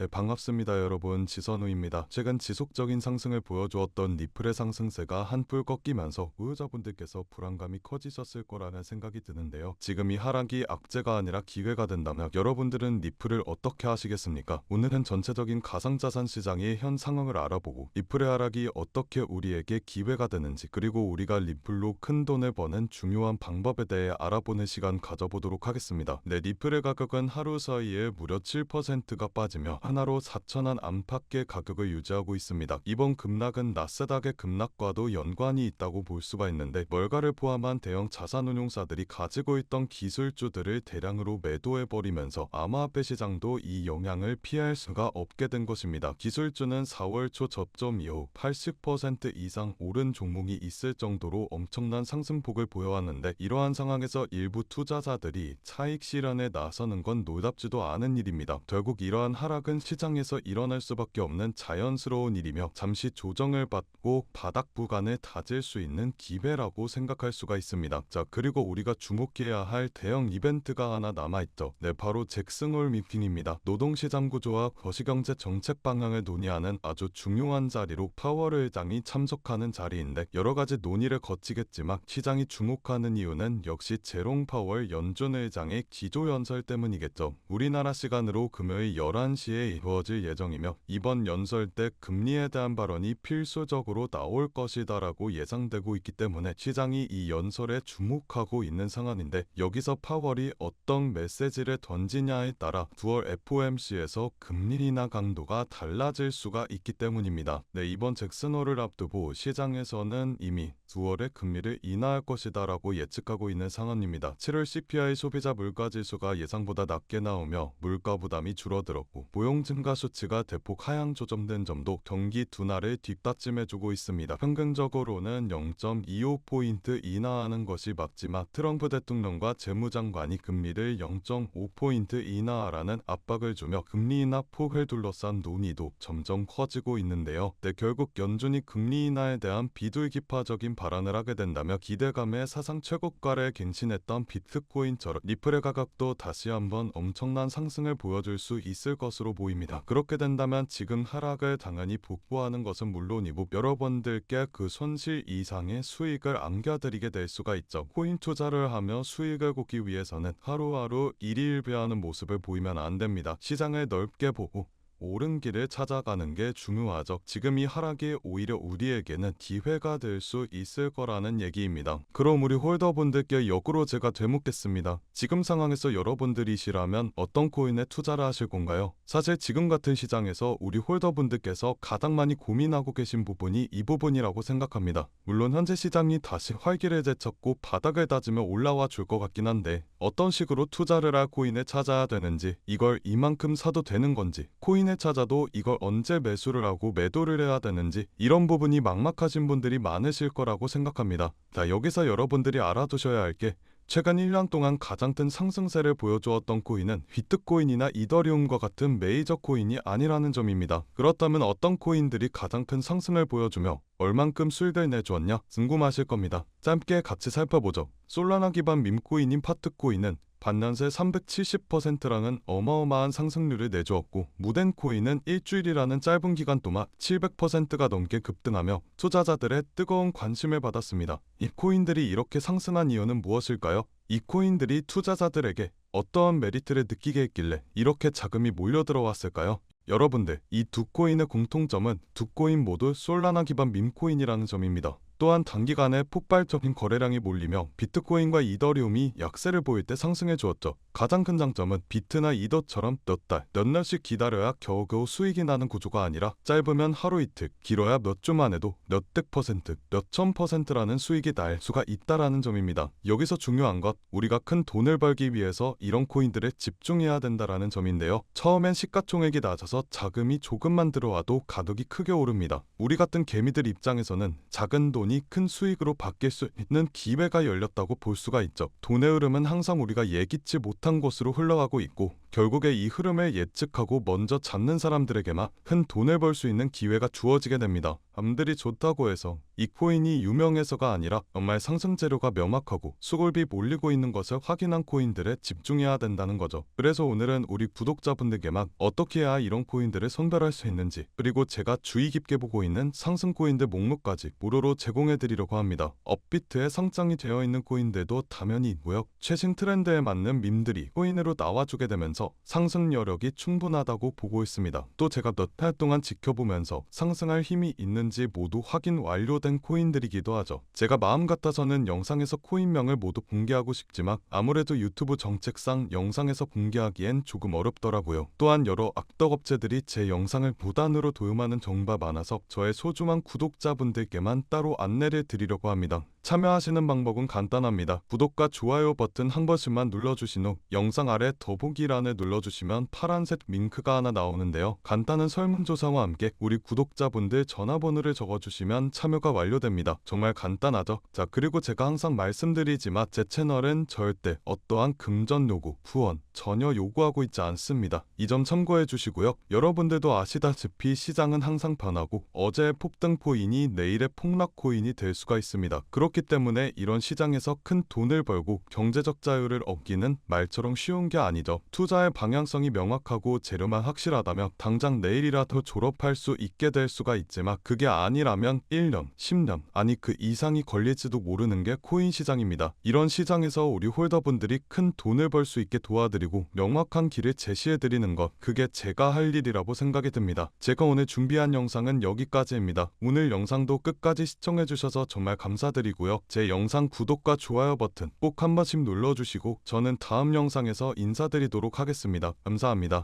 네, 반갑습니다 여러분. 지선우입니다. 최근 지속적인 상승을 보여주었던 리플의 상승세가 한풀 꺾이면서 보유자분들께서 불안감이 커지셨을 거라는 생각이 드는데요. 지금 이 하락이 악재가 아니라 기회가 된다면 여러분들은 리플을 어떻게 하시겠습니까? 오늘은 전체적인 가상자산 시장의 현 상황을 알아보고 리플의 하락이 어떻게 우리에게 기회가 되는지, 그리고 우리가 리플로 큰 돈을 버는 중요한 방법에 대해 알아보는 시간 가져보도록 하겠습니다. 네, 리플의 가격은 하루 사이에 무려 7%가 빠지며 하나로 4,000원 안팎의 가격을 유지하고 있습니다. 이번 급락은 나스닥의 급락과도 연관이 있다고 볼 수가 있는데, 멀가를 포함한 대형 자산운용사들이 가지고 있던 기술주들을 대량으로 매도해버리면서 암호화폐 시장도 이 영향을 피할 수가 없게 된 것입니다. 기술주는 4월 초 접점 이후 80% 이상 오른 종목이 있을 정도로 엄청난 상승폭을 보여왔는데, 이러한 상황에서 일부 투자자들이 차익 실현에 나서는 건 놀랍지도 않은 일입니다. 결국 이러한 하락은 시장에서 일어날 수밖에 없는 자연스러운 일이며 잠시 조정을 받고 바닥 구간을 다질 수 있는 기회라고 생각할 수가 있습니다. 자, 그리고 우리가 주목해야 할 대형 이벤트가 하나 남아있죠. 네, 바로 잭슨홀 미팅입니다. 노동시장 구조와 거시경제 정책 방향을 논의하는 아주 중요한 자리로 파월 의장이 참석하는 자리인데, 여러가지 논의를 거치겠지만 시장이 주목하는 이유는 역시 제롬 파월 연준 의장의 기조연설 때문이겠죠. 우리나라 시간으로 금요일 11시에 이루어질 예정이며, 이번 연설 때 금리에 대한 발언이 필수적으로 나올 것이다라고 예상되고 있기 때문에 시장이 이 연설에 주목하고 있는 상황인데, 여기서 파월이 어떤 메시지를 던지냐에 따라 9월 FOMC에서 금리 인하 강도가 달라질 수가 있기 때문입니다. 네, 이번 잭슨홀을 앞두고 시장에서는 이미 9월에 금리를 인하할 것이다 라고 예측하고 있는 상황입니다. 7월 CPI 소비자 물가지수가 예상보다 낮게 나오며 물가 부담이 줄어들었고, 고용 증가 수치가 대폭 하향 조정된 점도 경기 둔화를 뒷받침해주고 있습니다. 평균적으로는 0.25포인트 인하하는 것이 맞지만 트럼프 대통령과 재무장관이 금리를 0.5포인트 인하하라는 압박을 주며 금리 인하 폭을 둘러싼 논의도 점점 커지고 있는데요. 네, 결국 연준이 금리 인하에 대한 비둘기파적인 발언을 하게 된다면 기대감에 사상 최고가를 갱신했던 비트코인처럼 리플의 가격도 다시 한번 엄청난 상승을 보여줄 수 있을 것으로 보입니다. 그렇게 된다면 지금 하락을 당연히 복구하는 것은 물론이고 여러분들께 그 손실 이상의 수익을 안겨드리게 될 수가 있죠. 코인 투자를 하며 수익을 걷기 위해서는 하루하루 일희일비하는 모습을 보이면 안 됩니다. 시장을 넓게 보고 옳은 길을 찾아가는 게 중요하죠. 지금 이 하락이 오히려 우리에게는 기회가 될 수 있을 거라는 얘기입니다. 그럼 우리 홀더분들께 역으로 제가 되묻겠습니다. 지금 상황에서 여러분들이시라면 어떤 코인에 투자를 하실 건가요? 사실 지금 같은 시장에서 우리 홀더분들께서 가장 많이 고민하고 계신 부분이 이 부분이라고 생각합니다. 물론 현재 시장이 다시 활기를 되찾고 바닥을 다지며 올라와 줄 것 같긴 한데, 어떤 식으로 투자를 할 코인을 찾아야 되는지, 이걸 이만큼 사도 되는 건지, 코인을 찾아도 이걸 언제 매수를 하고 매도를 해야 되는지, 이런 부분이 막막하신 분들이 많으실 거라고 생각합니다. 자, 여기서 여러분들이 알아두셔야 할 게, 최근 1년 동안 가장 큰 상승세를 보여주었던 코인은 비트코인이나 이더리움과 같은 메이저 코인이 아니라는 점입니다. 그렇다면 어떤 코인들이 가장 큰 상승을 보여주며 얼만큼 수익을 내주었냐 궁금하실 겁니다. 짧게 같이 살펴보죠. 솔라나 기반 밈코인인 파트코인은 반년새 370%라는 어마어마한 상승률을 내주었고, 무덴코인은 일주일이라는 짧은 기간 동안 700%가 넘게 급등하며 투자자들의 뜨거운 관심을 받았습니다. 이 코인들이 이렇게 상승한 이유는 무엇일까요? 이 코인들이 투자자들에게 어떠한 메리트를 느끼게 했길래 이렇게 자금이 몰려들어왔을까요? 여러분들, 이 두 코인의 공통점은 두 코인 모두 솔라나 기반 밈코인이라는 점입니다. 또한 단기간에 폭발적인 거래량이 몰리며 비트코인과 이더리움이 약세를 보일 때 상승해 주었죠. 가장 큰 장점은 비트나 이더처럼 몇 달, 몇 년씩 기다려야 겨우겨우 수익이 나는 구조가 아니라 짧으면 하루 이틀, 길어야 몇 주만 해도 몇백 퍼센트, 몇천 퍼센트라는 수익이 날 수가 있다라는 점입니다. 여기서 중요한 것, 우리가 큰 돈을 벌기 위해서 이런 코인들에 집중해야 된다라는 점인데요. 처음엔 시가총액이 낮아서 자금이 조금만 들어와도 가격이 크게 오릅니다. 우리 같은 개미들 입장에서는 작은 돈이 큰 수익으로 바뀔 수 있는 기회가 열렸다고 볼 수가 있죠. 돈의 흐름은 항상 우리가 예기치 못한 곳으로 흘러가고 있고, 결국에 이 흐름을 예측하고 먼저 잡는 사람들에게만 큰 돈을 벌 수 있는 기회가 주어지게 됩니다. 남들이 좋다고 해서 이 코인이 유명해서가 아니라 정말 상승 재료가 명확하고 수급이 몰리고 있는 것을 확인한 코인들에 집중해야 된다는 거죠. 그래서 오늘은 우리 구독자분들께만 어떻게 해야 이런 코인들을 선별할 수 있는지, 그리고 제가 주의 깊게 보고 있는 상승 코인들 목록까지 무료로 제공해 드리려고 합니다. 업비트에 상장이 되어 있는 코인들도 당연히 있고요. 최신 트렌드에 맞는 밈들이 코인으로 나와주게 되면서 상승 여력이 충분하다고 보고 있습니다. 또 제가 몇 달 동안 지켜보면서 상승할 힘이 있는지 모두 확인 완료된 코인들이기도 하죠. 제가 마음 같아서는 영상에서 코인명을 모두 공개하고 싶지만 아무래도 유튜브 정책상 영상에서 공개하기엔 조금 어렵더라고요. 또한 여러 악덕업체들이 제 영상을 무단으로 도용하는 경우가 많아서 저의 소중한 구독자분들께만 따로 안내를 드리려고 합니다. 참여하시는 방법은 간단합니다. 구독과 좋아요 버튼 한 번씩만 눌러주신 후 영상 아래 더보기란을 눌러주시면 파란색 링크가 하나 나오는데요. 간단한 설문조사와 함께 우리 구독자분들 전화번호를 적어주시면 참여가 완료됩니다. 정말 간단하죠? 자, 그리고 제가 항상 말씀드리지만 제 채널은 절대 어떠한 금전 요구, 후원 전혀 요구하고 있지 않습니다. 이 점 참고해 주시고요. 여러분들도 아시다시피 시장은 항상 변하고 어제의 폭등 코인이 내일의 폭락 코인이 될 수가 있습니다. 그렇기 때문에 이런 시장에서 큰 돈을 벌고 경제적 자유를 얻기는 말처럼 쉬운 게 아니죠. 투자의 방향성이 명확하고 재료만 확실하다면 당장 내일이라도 졸업할 수 있게 될 수가 있지만 그게 아니라면 1년, 10년, 아니 그 이상이 걸릴지도 모르는 게 코인 시장입니다. 이런 시장에서 우리 홀더분들이 큰 돈을 벌 수 있게 도와드리고 명확한 길을 제시해드리는 것, 그게 제가 할 일이라고 생각이 듭니다. 제가 오늘 준비한 영상은 여기까지입니다. 오늘 영상도 끝까지 시청해주셔서 정말 감사드리고요. 제 영상 구독과 좋아요 버튼 꼭 한 번씩 눌러주시고 저는 다음 영상에서 인사드리도록 하겠습니다. 감사합니다.